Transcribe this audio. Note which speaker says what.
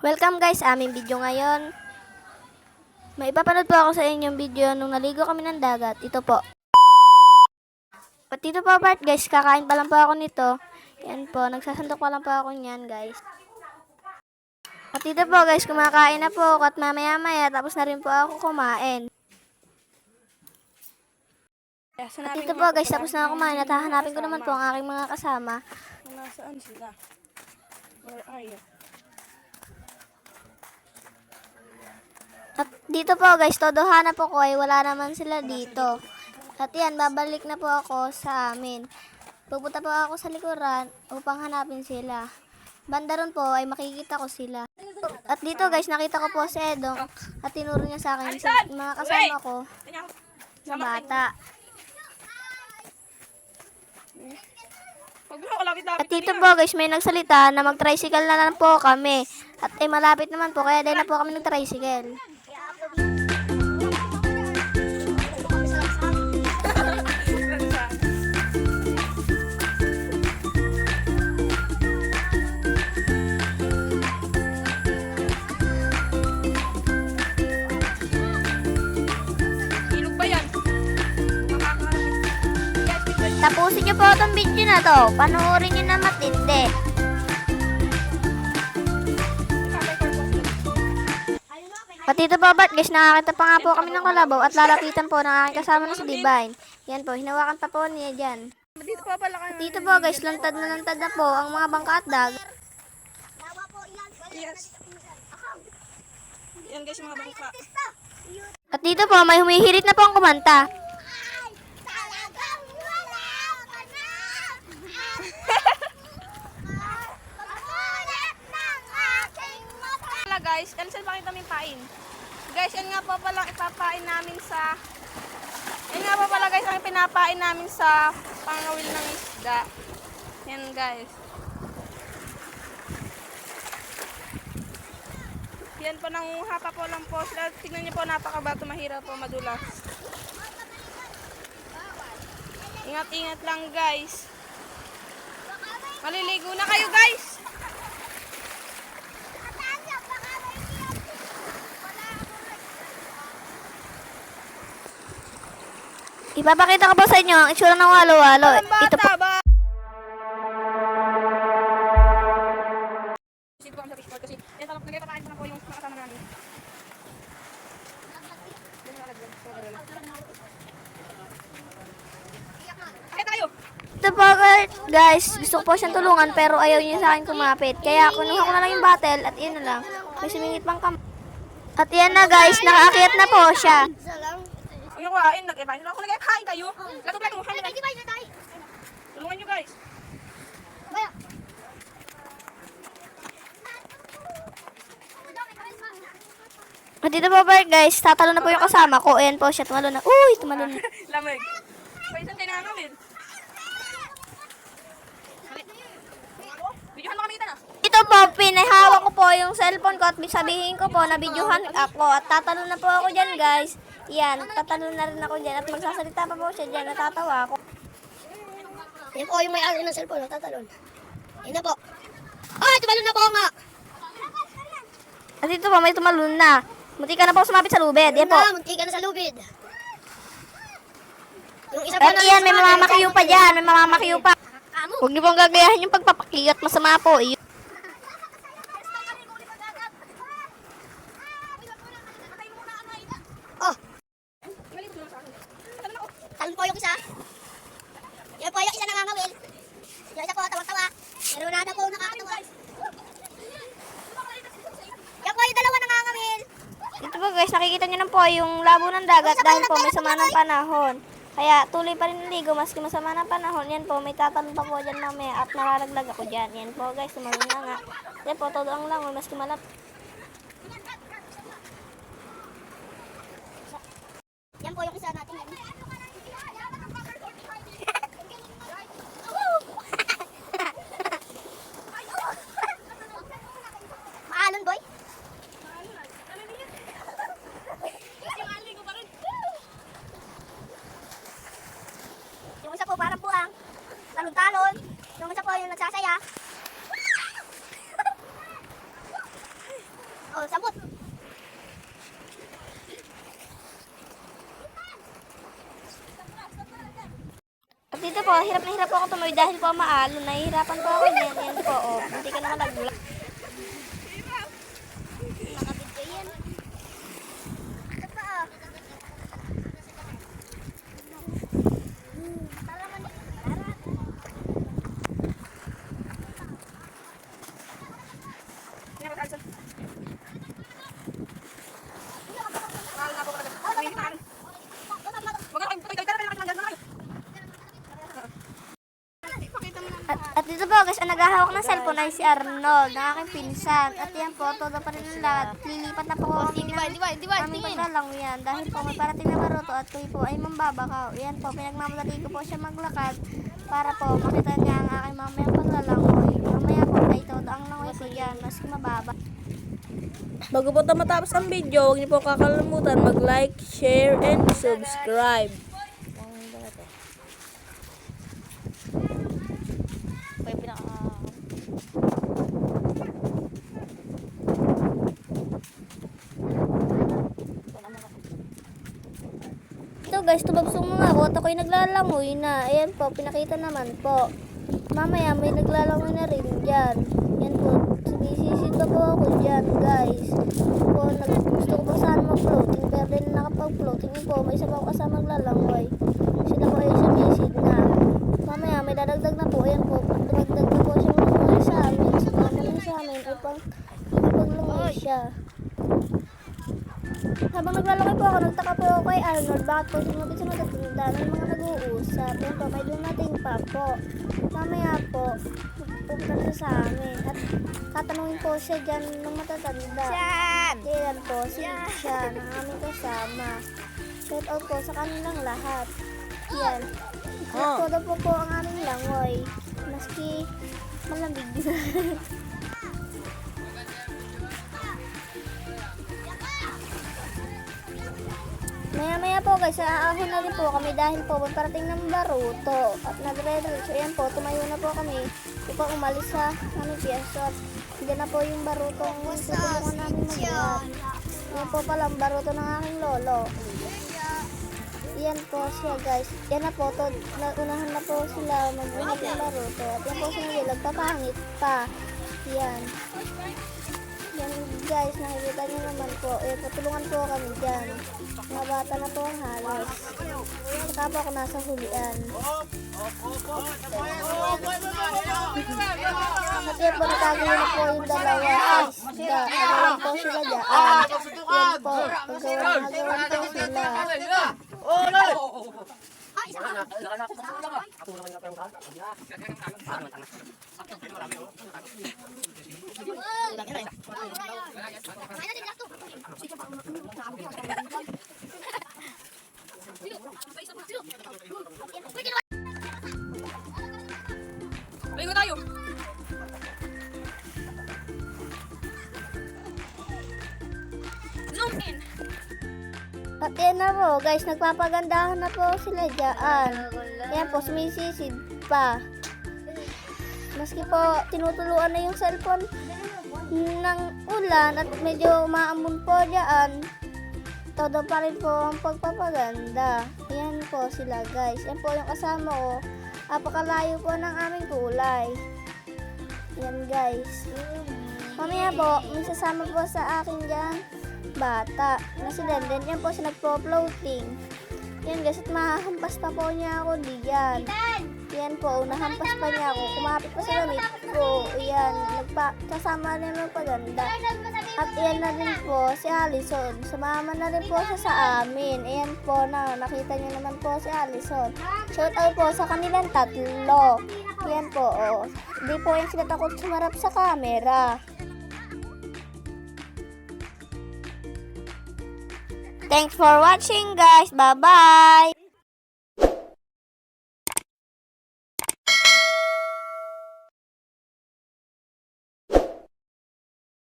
Speaker 1: Welcome guys sa aming video ngayon. May ipapanood po ako sa inyong video nung naligo kami ng dagat. Ito po. At dito po part guys, kakain pa lang po ako nito. Yan po, nagsasandok pa lang po ako niyan guys. At dito po guys, kumakain na po ako at mamaya maya tapos na rin po ako kumain. At dito po guys, tapos na ako kumain at hahanapin ko naman po ang aking mga kasama.
Speaker 2: Nasaan sila? Where are you?
Speaker 1: At dito po guys, todo hanap po ko ay wala naman sila dito. At yan, babalik na po ako sa amin. Pupunta po ako sa likuran upang hanapin sila. Banda ron po ay makikita ko sila. At dito guys, nakita ko po si Edong at tinuro niya sa akin sa mga kasama ko na bata. At dito po guys, may nagsalita na mag-tricycle na lang po kami. At ay malapit naman po, kaya din na po kami nag-tricycle. Tapusin niyo po itong video na to. Panoorin niyo na matindi. At dito po Bart guys, nakakita pa nga po kami ng kalabaw at lalapitan po ng aking kasama na si Divine. Yan po, hinawakan pa po niya dyan. At dito po guys, lantad na po ang mga bangka at dagat.
Speaker 2: Yes. Yan guys, mga bangka.
Speaker 1: At dito po, may humihirit na po ang kumanta.
Speaker 2: Guys, cancel pa kita min pain. Guys, yan nga po pala ipapain namin sa yan nga po pala guys ang pinapain namin sa pangawil ng isda. Yan guys. Yan po, nanguha pa po lang po sila. Tignan niyo po, napakabato, mahirap po, madulas. Ingat-ingat lang guys. Maliligo na kayo guys.
Speaker 1: Ipapakita ko po sa inyo ang itsura ng walo-walo. Ito po.
Speaker 2: Dito po kami sa fishport kasi yan talagang nagkakain ko na po yung makasama namin. Kaya tayo!
Speaker 1: Ito po guys, gusto ko po siyang tulungan pero ayaw niya sa akin kumapit. Kaya kunuha ko na lang yung battle at yun na lang. May sumingit pang kam. At yan na guys, nakaakyat na po siya.
Speaker 2: Yung kuhain, nag-evine. Ako nag-evine kayo. Lato-lato, tulungan nyo guys.
Speaker 1: At dito po guys, tatalo na po yung kasama ko. Ayan po siya, tumalo na. Uy, tumalo na.
Speaker 2: Lamig. Paisan tayo na namin. Videohan mo kami kita na.
Speaker 1: Ito po, pinahawak ko po yung cellphone ko at sabihin ko po na videohan ako. At tatalo na po ako dyan guys. Yan, tatalo na rin ako dyan. At magsasalita pa po siya dyan, natatawa ako.
Speaker 3: Yan po yung may-ari ng cellphone, natatalon. Yan na po. Ay, tumalon na po nga.
Speaker 1: At dito po, may tumalon na. Munti ka na po sumapit sa lubid. Yan po.
Speaker 3: Munti ka na sa lubid. Yung isa po
Speaker 1: At yan, may mamamakiyo pa dyan. May mamamakiyo pa. Huwag niyo pong gagayahin yung pagpapakiyo at masama po.
Speaker 3: Oh. Talon po yung isa. Yan po yung isa nangangawil. Yung isa po tawa-tawa. Pero wala na po nakakatawa. Yan po yung dalawa nangangawil.
Speaker 1: Dito po guys, nakikita niyo na po yung labo ng dagat dahil po may sama ng panahon. Kaya tuloy pa rin naligo maski masama ng panahon. Yan po, may tatalon pa po dyan mamaya at nakaraglag ako dyan. Yan po guys, tumalon na nga. Yan po, todo ang langoy maski malap.
Speaker 3: Yan po yung isa natin. Maalon boy. Yung isa po parang buang. Talon-talon. Yung isa po yung nagsasaya. Oh, sabot.
Speaker 1: At dito po, hirap na hirap po ako tumayo dahil po maalo. Nahihirapan po ako yan. Yan po, oh. Hindi ka naman nag-vlog.
Speaker 3: Nakabidyo yan. Ito pa, oh. Talaman ni Larat.
Speaker 1: At dito po guys, ang naghahawak ng cellphone ay si Arnold, ng aking pinsan. At yan po, todo pa rin ang lahat. Lilipat na po kami ng aming paglalanguyan dahil po may parating na baruto at kayo po ay mambabakaw. Yan po, pinagmamadali ko po siya maglakad para po makita niya ang aking mamayang paglalangoy. Mamaya po ay todo ang langoy ko yan, maski mababa.
Speaker 2: Bago po matapos ang video, huwag niyo po kakalimutan mag-like, share, and subscribe.
Speaker 1: Ito guys, tubabsong mga ako at ako'y naglalangoy na. Ayan po, pinakita naman po. Mamaya may naglalangoy na rin dyan. Yan po, sumisisid pa po ako dyan guys. Po, gusto ko pa sana mag-floating pero din nakapag-floating. Yan po, may isa pa ako kasama maglalangoy. Siya na po ay sumisid na. Mamaya may dadagdag na po. Ayan po, dumagdag na po siya mga sa amin. Sumama na sa amin upang paglangoy siya. Habang naglalakay po ako, nagtaka po ako kay Arnold. Bakit po sunod-sunod at tinda ng mga nag-uusap. Yan po, may dumating pa po. Mamaya po, pupunta na sa amin. At tatanungin po siya dyan ng matatanda. Yan po, siya ng aming kasama. Shout out po sa kanilang lahat. Yan. Todo po ang aming langoy. Maski malamig na. Maya-maya po guys, aahon na rin po kami dahil po parating ng baruto at nagre-reach. Ayan po, tumayo na po kami upang umalis sa aming piyesta at hindi na po yung baruto ang tutulungan namin mag-iap. Yan po pala ang baruto ng aking lolo. Yan po siya guys. Yan na po, unahan na po sila mag-iap yung baruto at yan po sila nagpapangit pa. Yan. Yan guys, nakikita niyo naman po. Patulungan po kami dyan. Mga bata na po ang halos. Saka po ako nasa hulian. At yan po, natago na po yung dalawa guys. Nagawan po sila dyan. Yan po, nagawan po sila.
Speaker 2: Ligo tayo! Zoom in!
Speaker 1: At yan na po guys, nagpapagandahan na po sila dyan. Yan po, sumisisid pa. Maski po tinutuluan na yung cellphone ng ulan at medyo maambon po dyan, todo pa rin po ang pagpapaganda. Yan po sila guys. Yan po yung kasama ko. Apakalayo po ng aming kulay. Yan guys. Mamaya po, may sasama po sa akin dyan bata na si Denden. Yan po siya nagpo-floating. Yan guys, at mahahampas pa po niya ako diyan. Yan po, nahampas pa niya ako. Kumapit pa sa damit ko. Yan, kasama rin magpaganda. At yan na rin po si Allison. Sumama na rin po siya sa amin. Ayan po na, nakita niyo naman po si Allison. Shout out po sa kanilang tatlo. Yan po, oh. Hindi po yan sila takot sumarap sa camera. Thanks for watching guys. Bye-bye!